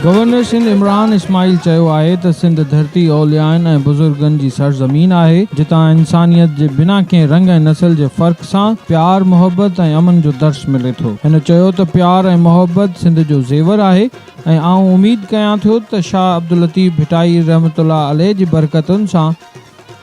Governor Sindh Imran Ismail चयो आहे त सिंध धरती औलियान ऐं बुज़ुर्गनि जी सरज़मीन आहे जितां इंसानियत जे बिना कंहिं रंग ऐं नस्ल जे फ़र्क़ सां प्यार मोहब्बत ऐं अमन जो दर्श मिले थो। हिन चयो त प्यार ऐं मोहब्बत सिंध जो ज़ेवर आहे ऐं आऊं उमीद कयां थो त शाह अब्दुल लतीफ़ भिटाई रहमतुल्लाह अलैह जी बरकतुनि सां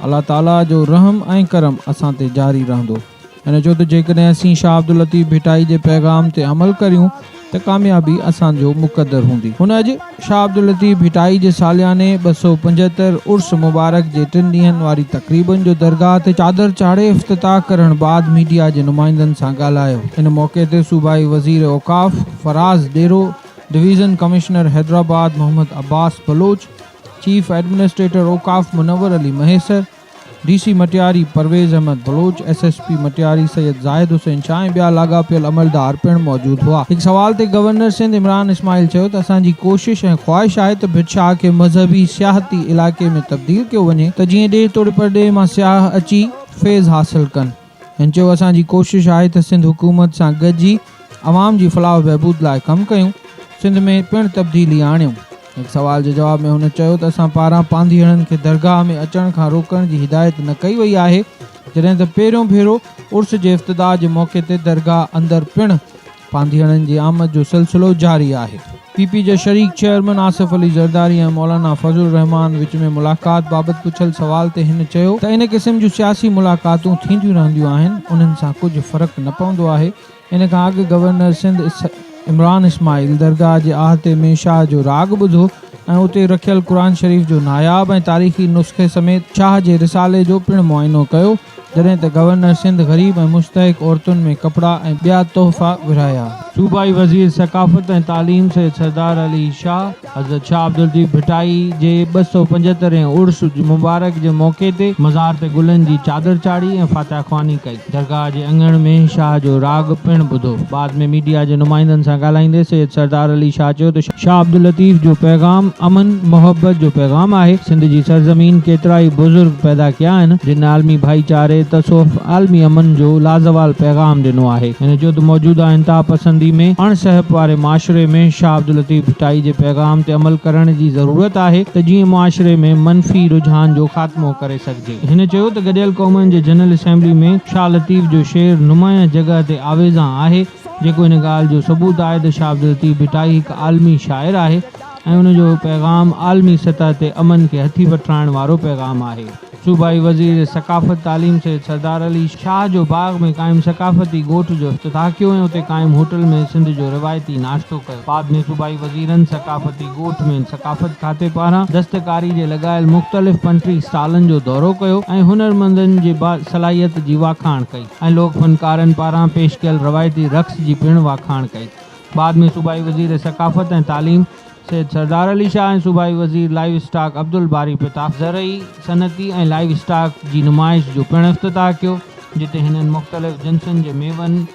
अल्लाह ताला जो रहम ऐं करम असां ते जारी रहंदो। हिन चयो त जेकॾहिं असीं शाह अब्दुल लतीफ़ भिटाई जे पैगाम ते अमल करियूं त कामयाबी असांजो मुक़दर हूंदी। हुन अॼु शाह अब्दुल लतीफ़ भिटाई जे सालियाने 275 उर्स मुबारक जे 3 ॾींहनि वारी तक़रीबन जो दरगाह ते चादर चाढ़े इफ़्तिताह करण बाद मीडिया जे नुमाइंदनि सां ॻाल्हायो। हिन मौक़े ते सूबाई वज़ीर औक़ाफ़ Faraz Dero, division commissioner Hyderabad Mohammad Abbas Baloch, chief administrator औक़ाफ़ मुनव्वर अली महेसर, DC मटियारी परवेज़ अहमद बलोच, SSP मटियारी सैयद ज़ाहिद हुसैन शाह ऐं ॿिया लाॻापियल अमलदार पिणु मौजूदु हुआ। हिकु सवाल ते गवर्नर सिंध इमरान इस्माइल चयो त असांजी कोशिश ऐं ख़्वाहिश आहे त भिट शाह खे मज़हबी सियाहती इलाइक़े में तब्दील कयो वञे त जीअं ॾे तोड़ परॾे मां सियाह अची फैज़ हासिल कनि। हिन चयो असांजी कोशिश आहे त सिंध हुकूमत सां गॾिजी अवाम जी फलाह बहबूद लाइ कमु कयूं, सिंध में पिणु तब्दीली आणियूं। हिकु सवाल जे जवाब में हुन चयो त असां पारां पांधीहड़नि खे दरगाह में अचण खां रोकण जी हिदायत न कई वई आहे, जॾहिं त पहिरियों भेरो उर्स जे इफ़्तिताह जे मौक़े ते दरगाह अंदरि पिणु पांधीहड़नि जी आमद जो सिलसिलो जारी आहे। PP जे शरीक चेयरमैन आसिफ अली ज़रदारी ऐं मौलाना फज़लुर रहमान विच में मुलाक़ात बाबति पुछल सवाल ते हिन चयो त इन क़िस्म जूं सियासी मुलाक़ातूं थींदियूं रहंदियूं आहिनि, उन्हनि सां कुझु फ़र्क़ु न पवंदो आहे। इन खां अॻु गवर्नर सिंध इमरान इस्माइल दरगाह जे आहते में शाह जो राग ॿुधो ऐं उते रखियल क़ुरान शरीफ़ जो नायाब ऐं तारीख़ी नुस्खे समेत शाह जे रिसाले जो पिणु मुआइनो कयो, जॾहिं त गवर्नर सिंध ग़रीब ऐं मुस्तहिक़ औरतुनि में कपिड़ा ऐं ॿिया तोहफ़ा विरहाया। सूबाई वज़ीर सकाफ़त ऐं तालीम सैयद सरदार अली शाह हज़रत शाह अब्दुल लतीफ़ भिटाई जे 275 उर्स मुबारक जे मौक़े ते मज़ार ते गुलनि जी चादर चाढ़ी ऐं फातिहा ख़्वानी कई। दरगाह जे अंगण में शाह जो राग पिणु ॿुधो। बाद में मीडिया जे नुमाइंदनि सां ॻाल्हाईंदे सैयद सरदार अली शाह चयो त शाह अब्दुल लतीफ़ जो पैगाम अमन मोहब्बत जो पैगाम आहे। सिंध जी सरज़मीन केतिरा ई बुज़ुर्ग पैदा कया आहिनि जिन आलमी भाईचारे तसौफ़ आलमी अमन जो लाज़वाल पैगाम ॾिनो आहे। हिन चयो त मौजूदा इंतहा पसंदी में अणसहब वारे माशरे में शाह अब्दुल लतीफ़ भिटाई जे पैगाम ते अमल करण जी ज़रूरत आहे त जीअं मुआशरे में मनफ़ी रुझान जो ख़ात्मो करे सघिजे। हिन चयो त गॾियल क़ौमनि जे जनरल असेंबली में शाह लतीफ़ जो शेर नुमाया जॻह ते आवेज़ा आहे, जेको इन ॻाल्हि जो सबूत आहे त शाह अब्दुल लतीफ़ भिटाई हिकु आलमी शाइर आहे ऐं उनजो पैगाम आलमी सतह ते अमन खे हथी वठाइण वारो पैगाम आहे। सूबाई वज़ीर सकाफ़त तालीम सैयद सरदार अली शाह जो बाग में क़ाइम सकाफ़ती ॻोठ जो इफ़्तिताह कयो ऐं उते क़ाइम होटल में सिंध जो रिवायती नाश्तो कयो। बाद में सूबाई वज़ीरनि सकाफ़ती ॻोठ में सकाफ़त खाते पारां दस्तकारी जे लॻायल मुख़्तलिफ़ पंटीह स्टालनि जो दौरो कयो ऐं हुनरमंदनि जे सलाहियत जी वाखाण कई ऐं लोक फ़नकारनि पारां पेश कयल रवायती रक़्स जी पिणु वाखाण कई। बाद में सूबाई वज़ीर सकाफ़त ऐं तालीम सैयद सरदार अली शाह ऐं सूबाई वज़ीर लाइव स्टॉक अब्दुल बारी प्रताप ज़रई सनती ऐं लाइव स्टॉक जी नुमाइश जो पिणु इफ़्तिताह कयो, जिते हिननि मुख़्तलिफ़ जिन्सनि जे मेवनि,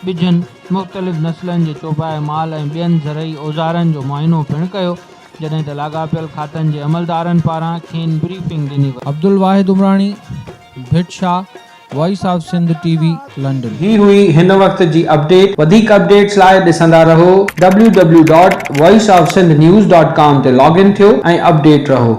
ॿिजनि, मुख़्तलिफ़ नस्लनि जे चौपाए माल ऐं ॿियनि ज़रई औज़ारनि जो मुआइनो पिणु कयो, जॾहिं त लाॻापियल खातनि जे अमलदारनि पारां खेनि ब्रीफिंग ॾिनी वई। Abdul Wahid Umrani, Bhit Shah, voice of Sindh TV, London. ही हुई हिन वक्त जी अपडेट। वधीक अपडेट्स लाइ ॾिसंदा रहो www.voiceofsindhnews.com ते लॉगिन थियो ऐं अपडेट रहो।